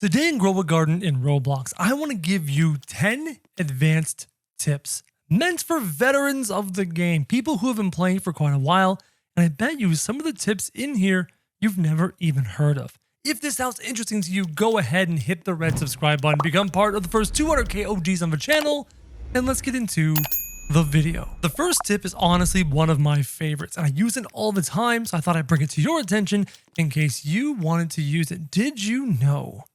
Today in Grow a Garden in Roblox, I want to give you 10 advanced tips meant for veterans of the game, people who have been playing for quite a while, and I bet you some of the tips in here you've never even heard of. If this sounds interesting to you, go ahead and hit the red subscribe button, become part of the first 200k OGs on the channel, and let's get into the video. The first tip is honestly one of my favorites, and I use it all the time, so I thought I'd bring it to your attention in case you wanted to use it. Did you know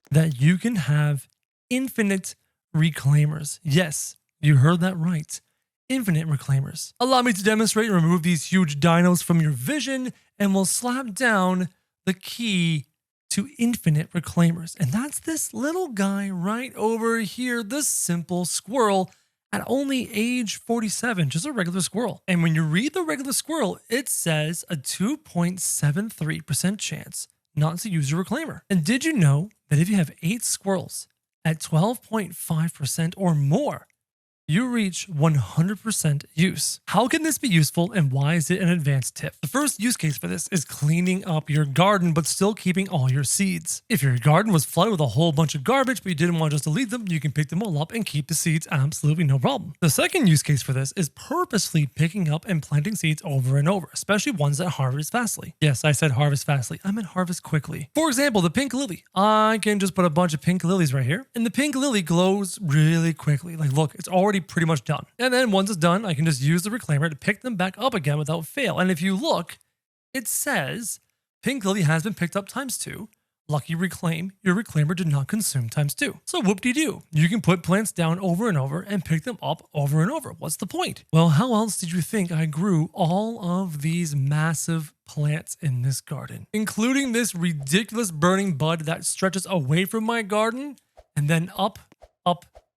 that you can have infinite reclaimers? Yes, you heard that right. Infinite reclaimers. Allow me to demonstrate and remove these huge dinos from your vision, and we'll slap down the key to infinite reclaimers. And that's this little guy right over here, the simple squirrel at only age 47, just a regular squirrel. And when you read the regular squirrel, it says a 2.73% chance not to use your reclaimer. And did you know that if you have 8 squirrels at 12.5% or more, you reach 100% use? How can this be useful, and why is it an advanced tip? The first use case for this is cleaning up your garden but still keeping all your seeds. If your garden was flooded with a whole bunch of garbage but you didn't want to just delete them, you can pick them all up and keep the seeds absolutely no problem. The second use case for this is purposely picking up and planting seeds over and over, especially ones that harvest fastly. Yes, I said harvest fastly. I meant harvest quickly. For example, the pink lily. I can just put a bunch of pink lilies right here, and the pink lily glows really quickly. Like, look, it's already pretty much done. And then once it's done, I can just use the reclaimer to pick them back up again without fail. And if you look, it says pink lily has been picked up ×2. Lucky reclaim, your reclaimer did not consume ×2. So whoop-de-doo. You can put plants down over and over and pick them up over and over. What's the point? Well, how else did you think I grew all of these massive plants in this garden, including this ridiculous burning bud that stretches away from my garden and then up,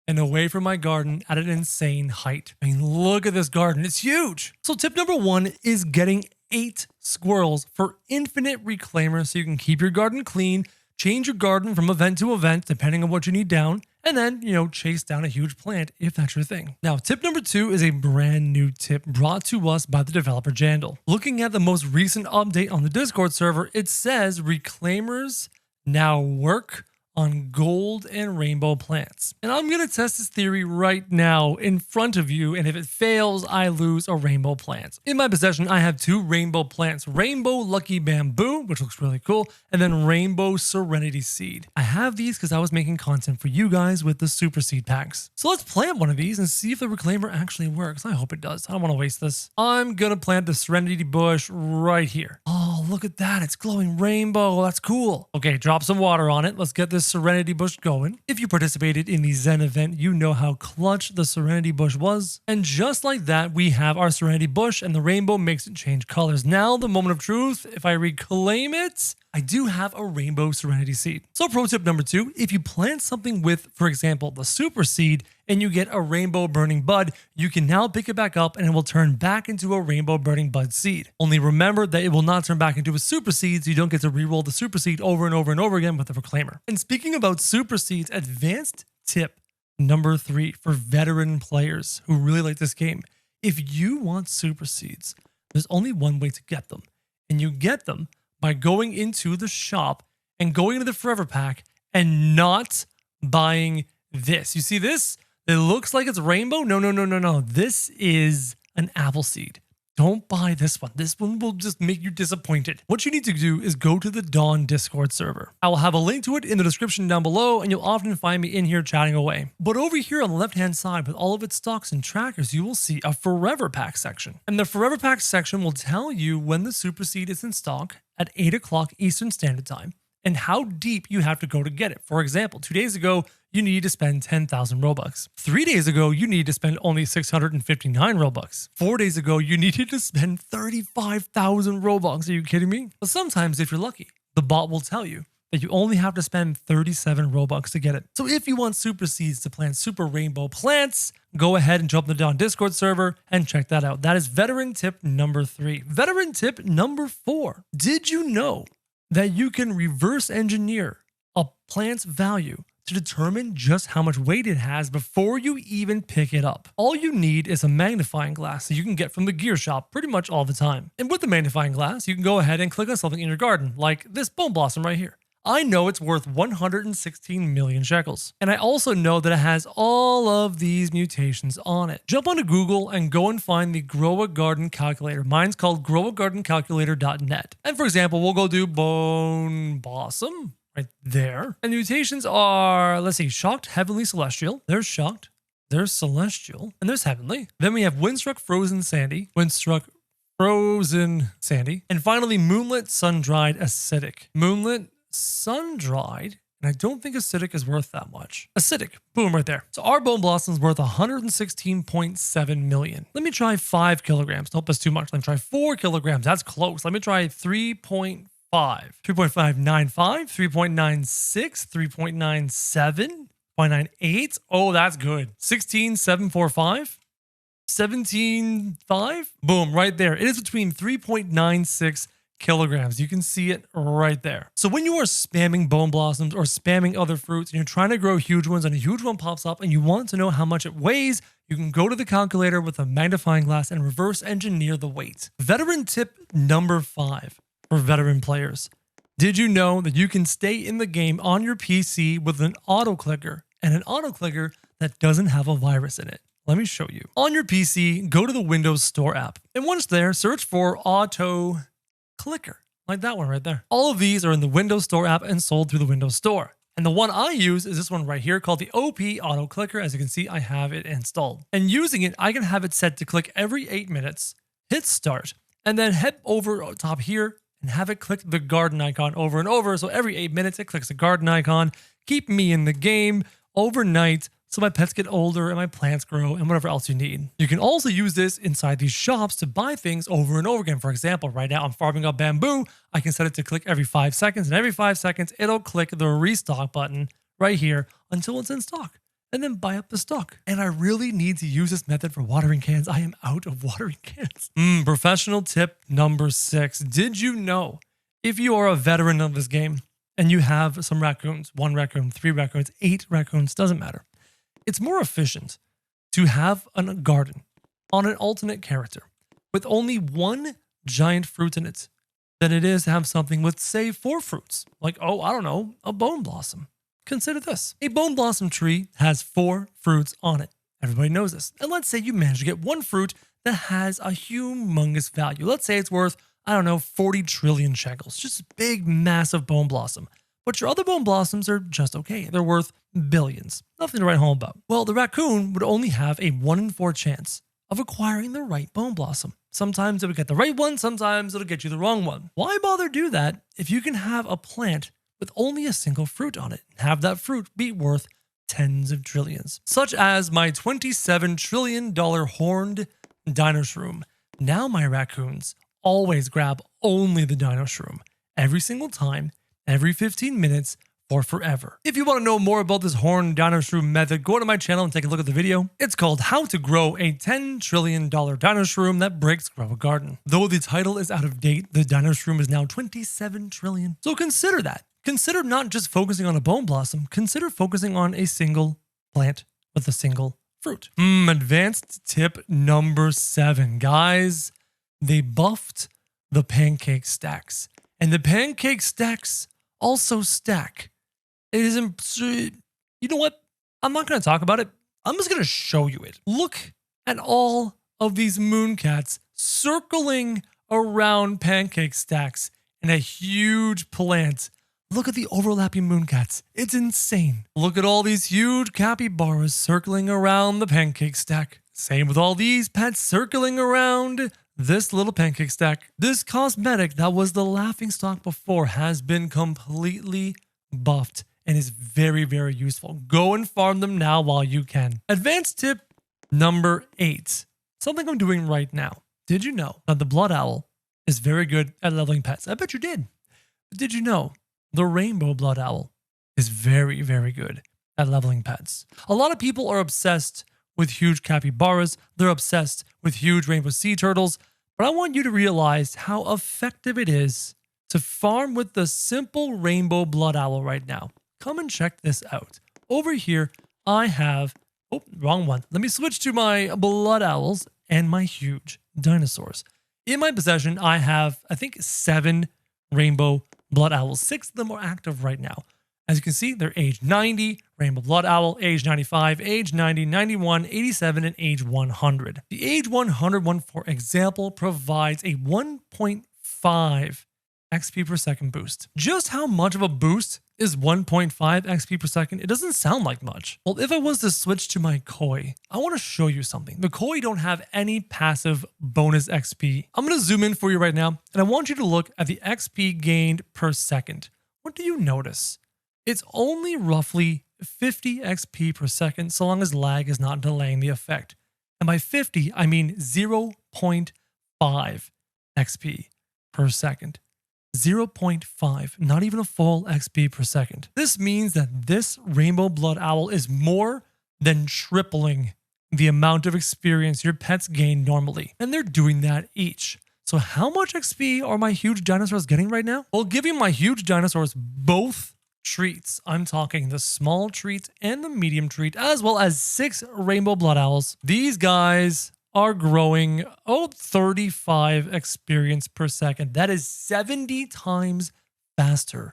and away from my garden at an insane height? I mean, look at this garden. It's huge. So tip number 1 is getting 8 squirrels for infinite reclaimers so you can keep your garden clean, change your garden from event to event depending on what you need down, and then, chase down a huge plant if that's your thing. Now, tip number 2 is a brand new tip brought to us by the developer Jandal. Looking at the most recent update on the Discord server, it says reclaimers now work on gold and rainbow plants. And I'm going to test this theory right now in front of you, and if it fails, I lose a rainbow plant. In my possession, I have 2 rainbow plants, Rainbow Lucky Bamboo, which looks really cool, and then Rainbow Serenity Seed. I have these because I was making content for you guys with the super seed packs. So let's plant one of these and see if the reclaimer actually works. I hope it does. I don't want to waste this. I'm going to plant the Serenity bush right here. Oh, look at that. It's glowing rainbow. That's cool. Okay, drop some water on it. Let's get this Serenity bush going. If you participated in the Zen event, you know how clutch the Serenity bush was. And just like that, we have our Serenity bush, and the rainbow makes it change colors. Now, the moment of truth, if I reclaim it, I do have a rainbow Serenity seed. So pro tip number 2, if you plant something with, for example, the super seed, and you get a rainbow burning bud, you can now pick it back up and it will turn back into a rainbow burning bud seed. Only remember that it will not turn back into a super seed, so you don't get to re-roll the super seed over and over and over again with the reclaimer. And speaking about super seeds, advanced tip number 3 for veteran players who really like this game. If you want super seeds, there's only one way to get them, and you get them by going into the shop and going into the forever pack and not buying this. You see this? It looks like it's rainbow. No. This is an apple seed. Don't buy this one. This one will just make you disappointed. What you need to do is go to the Dawn Discord server. I will have a link to it in the description down below, and you'll often find me in here chatting away. But over here on the left-hand side with all of its stocks and trackers, you will see a Forever Pack section. And the Forever Pack section will tell you when the super seed is in stock at 8 o'clock Eastern Standard Time and how deep you have to go to get it. For example, 2 days ago, you needed to spend 10,000 Robux. 3 days ago, you needed to spend only 659 Robux. 4 days ago, you needed to spend 35,000 Robux. Are you kidding me? But sometimes, if you're lucky, the bot will tell you that you only have to spend 37 Robux to get it. So if you want super seeds to plant super rainbow plants, go ahead and jump in the Dawn Discord server and check that out. That is veteran tip number 3. Veteran tip number 4. Did you know that you can reverse engineer a plant's value to determine just how much weight it has before you even pick it up? All you need is a magnifying glass that you can get from the gear shop pretty much all the time. And with the magnifying glass, you can go ahead and click on something in your garden, like this bone blossom right here. I know it's worth 116 million shekels. And I also know that it has all of these mutations on it. Jump onto Google and go and find the Grow a Garden Calculator. Mine's called growagardencalculator.net. And for example, we'll go do Bone Blossom right there. And the mutations are, let's see, Shocked, Heavenly, Celestial. There's Shocked, there's Celestial, and there's Heavenly. Then we have Windstruck, Frozen, Sandy. Windstruck, Frozen, Sandy. And finally, Moonlit, Sun-Dried, Acidic. Moonlit, Sun-Dried, and I don't think acidic is worth that much. Acidic, boom, right there. So our Bone Blossom's worth 116.7 million. Let me try 5 kilograms. Nope, that's too much. Let me try 4 kilograms. That's close. Let me try 3.5, 3.595, 3.96, 3.97, 0.98. Oh, that's good. 16,745. 17.5. Boom, right there. It is between 3.96 kilograms. You can see it right there. So when you are spamming Bone Blossoms or spamming other fruits and you're trying to grow huge ones and a huge one pops up and you want to know how much it weighs, you can go to the calculator with a magnifying glass and reverse engineer the weight. Veteran tip number 5 for veteran players. Did you know that you can stay in the game on your PC with an auto clicker, and an auto clicker that doesn't have a virus in it? Let me show you. On your PC, go to the Windows Store app. And once there, search for auto clicker, like that one right there. All of these are in the Windows Store app and sold through the Windows Store. And the one I use is this one right here called the OP Auto Clicker. As you can see, I have it installed. And using it, I can have it set to click every 8 minutes, hit start, and then head over top here and have it click the garden icon over and over. So every 8 minutes, it clicks the garden icon, keep me in the game overnight, so my pets get older and my plants grow and whatever else you need. You can also use this inside these shops to buy things over and over again. For example, right now I'm farming up bamboo. I can set it to click every 5 seconds, and every 5 seconds, it'll click the restock button right here until it's in stock, and then buy up the stock. And I really need to use this method for watering cans. I am out of watering cans. Professional tip number 6. Did you know if you are a veteran of this game and you have some raccoons, 1 raccoon, 3 raccoons, 8 raccoons, doesn't matter. It's more efficient to have a garden on an alternate character with only 1 giant fruit in it than it is to have something with, say, 4 fruits. Like, oh, I don't know, a bone blossom. Consider this. A bone blossom tree has 4 fruits on it. Everybody knows this. And let's say you manage to get 1 fruit that has a humongous value. Let's say it's worth, I don't know, 40 trillion shekels. Just a big, massive bone blossom. But your other bone blossoms are just okay. They're worth billions. Nothing to write home about. Well, the raccoon would only have a 1 in 4 chance of acquiring the right bone blossom. Sometimes it would get the right one, sometimes it'll get you the wrong one. Why bother do that if you can have a plant with only a single fruit on it and have that fruit be worth tens of trillions? Such as my $27 trillion horned dino shroom. Now my raccoons always grab only the dino shroom every single time, every 15 minutes, for forever. If you want to know more about this horned dino shroom method, go to my channel and take a look at the video. It's called How to Grow a $10 Trillion Dino Shroom That Breaks Grow a Garden. Though the title is out of date, the dino shroom is now 27 trillion. So consider that. Consider not just focusing on a bone blossom, consider focusing on a single plant with a single fruit. Advanced tip number 7. Guys, they buffed the pancake stacks. And the pancake stacks also stack. It is, you know what? I'm not going to talk about it. I'm just going to show you it. Look at all of these mooncats circling around pancake stacks in a huge plant. Look at the overlapping mooncats. It's insane. Look at all these huge capybaras circling around the pancake stack. Same with all these pets circling around this little pancake stack. This cosmetic that was the laughingstock before has been completely buffed and is very, very useful. Go and farm them now while you can. Advanced tip number 8. Something I'm doing right now. Did you know that the blood owl is very good at leveling pets? I bet you did. But did you know the rainbow blood owl is very, very good at leveling pets? A lot of people are obsessed with huge capybaras. They're obsessed with huge rainbow sea turtles. But I want you to realize how effective it is to farm with the simple rainbow blood owl right now. Come and check this out. Over here, I have, oh, wrong one. Let me switch to my blood owls and my huge dinosaurs. In my possession, I have, I think, 7 rainbow blood owls. 6 of them are active right now. As you can see, they're age 90, rainbow blood owl, age 95, age 90, 91, 87, and age 100. The age 100 one, for example, provides a 1.5 XP per second boost. Just how much of a boost is 1.5 XP per second? It doesn't sound like much. Well, if I was to switch to my koi, I want to show you something. The koi don't have any passive bonus XP. I'm going to zoom in for you right now, and I want you to look at the XP gained per second. What do you notice? It's only roughly 50 XP per second, so long as lag is not delaying the effect. And by 50, I mean 0.5 XP per second. 0.5, not even a full XP per second. This means that this rainbow blood owl is more than tripling the amount of experience your pets gain normally. And they're doing that each. So how much XP are my huge dinosaurs getting right now? Well, giving my huge dinosaurs both treats. I'm talking the small treat and the medium treat, as well as 6 rainbow blood owls. These guys are growing 35 experience per second. That is 70 times faster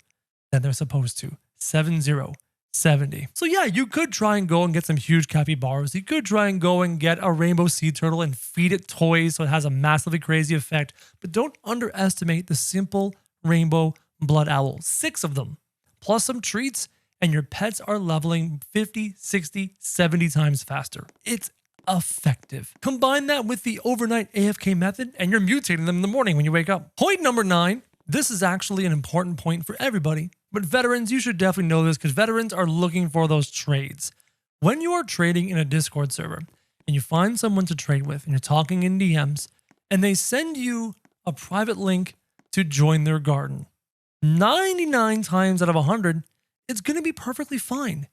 than they're supposed to. 70. So yeah, you could try and go and get some huge capybaras. You could try and go and get a rainbow sea turtle and feed it toys so it has a massively crazy effect. But don't underestimate the simple rainbow blood owl. 6 of them, plus some treats, and your pets are leveling 50, 60, 70 times faster. It's effective. Combine that with the overnight AFK method, and you're mutating them in the morning when you wake up. Point number 9. This is actually an important point for everybody, but veterans, you should definitely know this because veterans are looking for those trades. When you are trading in a Discord server and you find someone to trade with and you're talking in DMs and they send you a private link to join their garden, 99 times out of 100, it's going to be perfectly fine.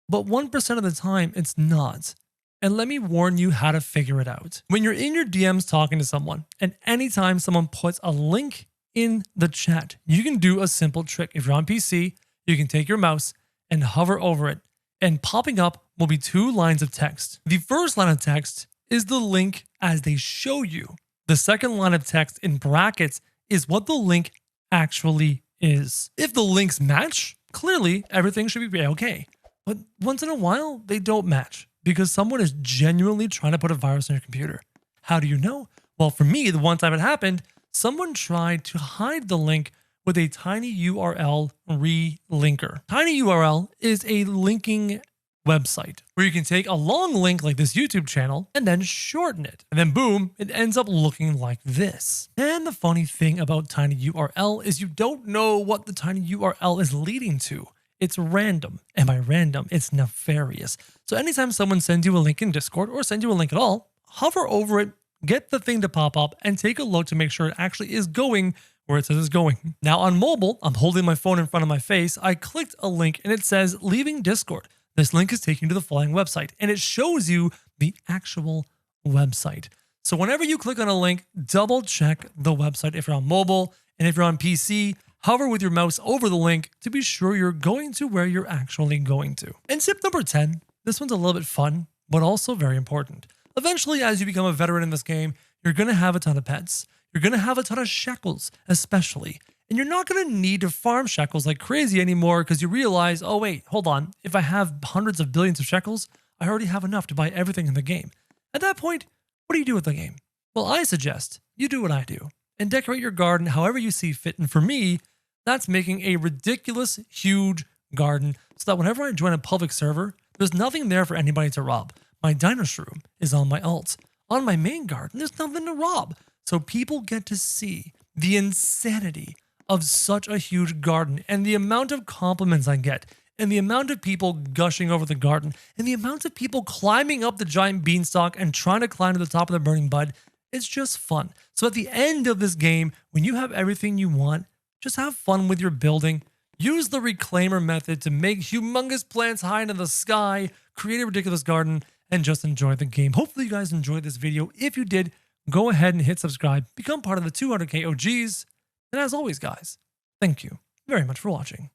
But 1% of the time, it's not. And let me warn you how to figure it out. When you're in your DMs talking to someone, and anytime someone puts a link in the chat, you can do a simple trick. If you're on PC, you can take your mouse and hover over it, and popping up will be 2 lines of text. The first line of text is the link as they show you. The second line of text in brackets is what the link actually is. If the links match, clearly everything should be okay. But once in a while, they don't match because someone is genuinely trying to put a virus on your computer. How do you know? Well, for me, the one time it happened, someone tried to hide the link with a tiny URL relinker. Tiny URL is a linking website where you can take a long link like this YouTube channel and then shorten it. And then boom, it ends up looking like this. And the funny thing about tiny URL is you don't know what the tiny URL is leading to. It's random. And by random, it's nefarious. So anytime someone sends you a link in Discord or sends you a link at all, hover over it, get the thing to pop up, and take a look to make sure it actually is going where it says it's going. Now on mobile, I'm holding my phone in front of my face. I clicked a link and it says leaving Discord. This link is taking you to the following website, and it shows you the actual website. So whenever you click on a link, double check the website if you're on mobile, and if you're on PC, hover with your mouse over the link to be sure you're going to where you're actually going to. And tip number 10, this one's a little bit fun, but also very important. Eventually, as you become a veteran in this game, you're going to have a ton of pets. You're going to have a ton of shekels, especially. And you're not going to need to farm shekels like crazy anymore because you realize, oh wait, hold on. If I have hundreds of billions of shekels, I already have enough to buy everything in the game. At that point, what do you do with the game? Well, I suggest you do what I do and decorate your garden however you see fit. And for me, that's making a ridiculous, huge garden so that whenever I join a public server, there's nothing there for anybody to rob. My dinosaur room is on my alt. On my main garden, there's nothing to rob. So people get to see the insanity of such a huge garden and the amount of compliments I get and the amount of people gushing over the garden and the amount of people climbing up the giant beanstalk and trying to climb to the top of the burning bud. It's just fun. So at the end of this game, when you have everything you want, just have fun with your building. Use the reclaimer method to make humongous plants high into the sky, create a ridiculous garden, and just enjoy the game. Hopefully you guys enjoyed this video. If you did, go ahead and hit subscribe, become part of the 200K OGs. And as always, guys, thank you very much for watching.